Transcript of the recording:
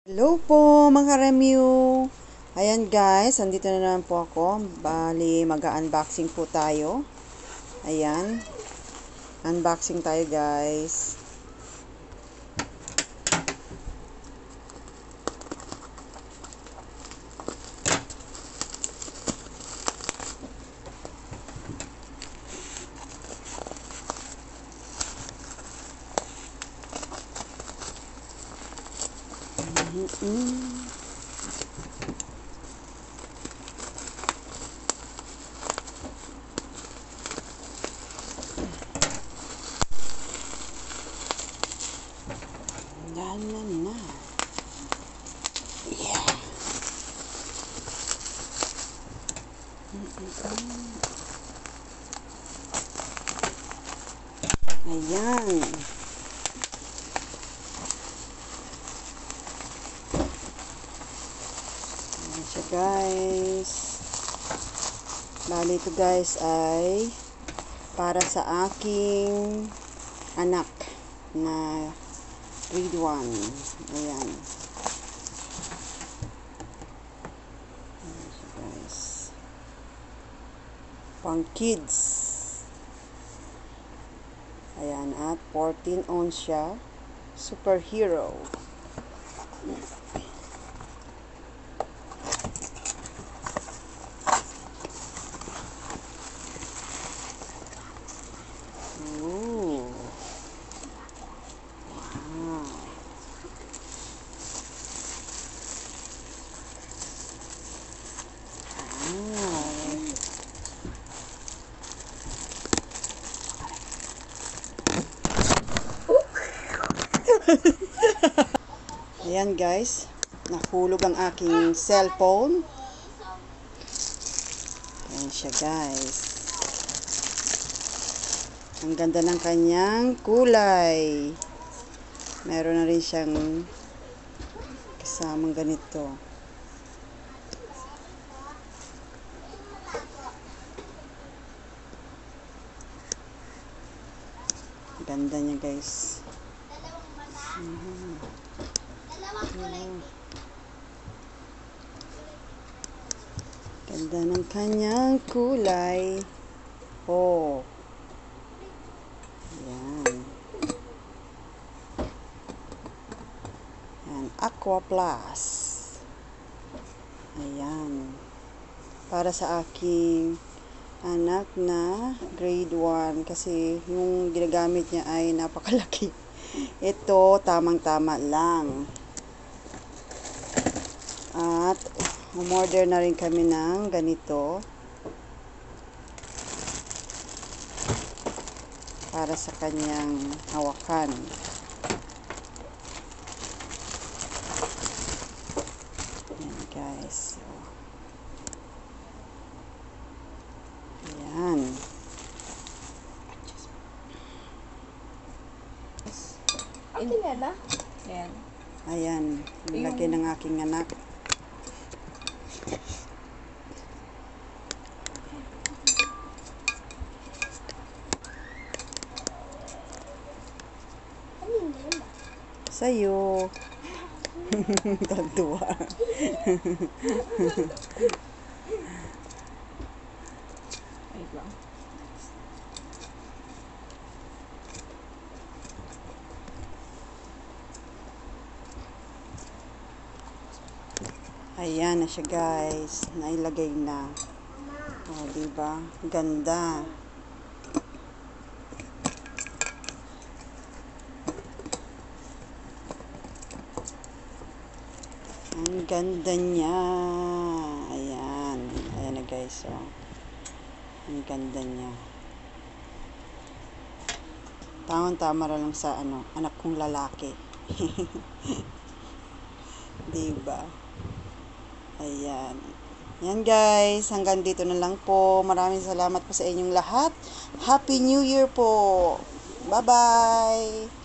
Hello po mga Remyu. Ayan guys, andito na naman po ako. Bali, mag-unboxing po tayo. Ayan. Unboxing tayo guys. Na. Yeah. Ayan. Ayan siya guys. Bali ito guys ay para sa aking anak na grade 1. Ayan. Ayan siya guys. Pang kids. Ayan, at 14 ounce siya. Superhero. Ooh. Wow. Ayan guys, nahulog ang aking cellphone. Ayan siya guys. Ang ganda ng kanyang kulay. Meron na rin siyang kasamang ganito. Ganda niya guys. Ganda ng kanyang kulay. Oh. Yan. Yan. Aqua Plus. Ayan. Para sa aking anak na grade 1 kasi yung ginagamit niya ay napakalaki. Ito, tamang-tama lang. At umorder na rin kami ng ganito para sa kanyang hawakan. Ayan guys. Ayan. Akin yan na. Ayan. Ayan. Lagay ng aking anak. Sa'yo. Tantuwa. Wait lang. Ayan na siya guys. Nailagay na. Oh, diba? Ganda. Ang ganda niya. Ayan. Ayan na guys. Oh. Ang ganda niya. Tama lang sa anak kong lalaki. Diba? Ayan. Yan guys, hanggang dito na lang po. Maraming salamat po sa inyong lahat. Happy New Year po. Bye-bye.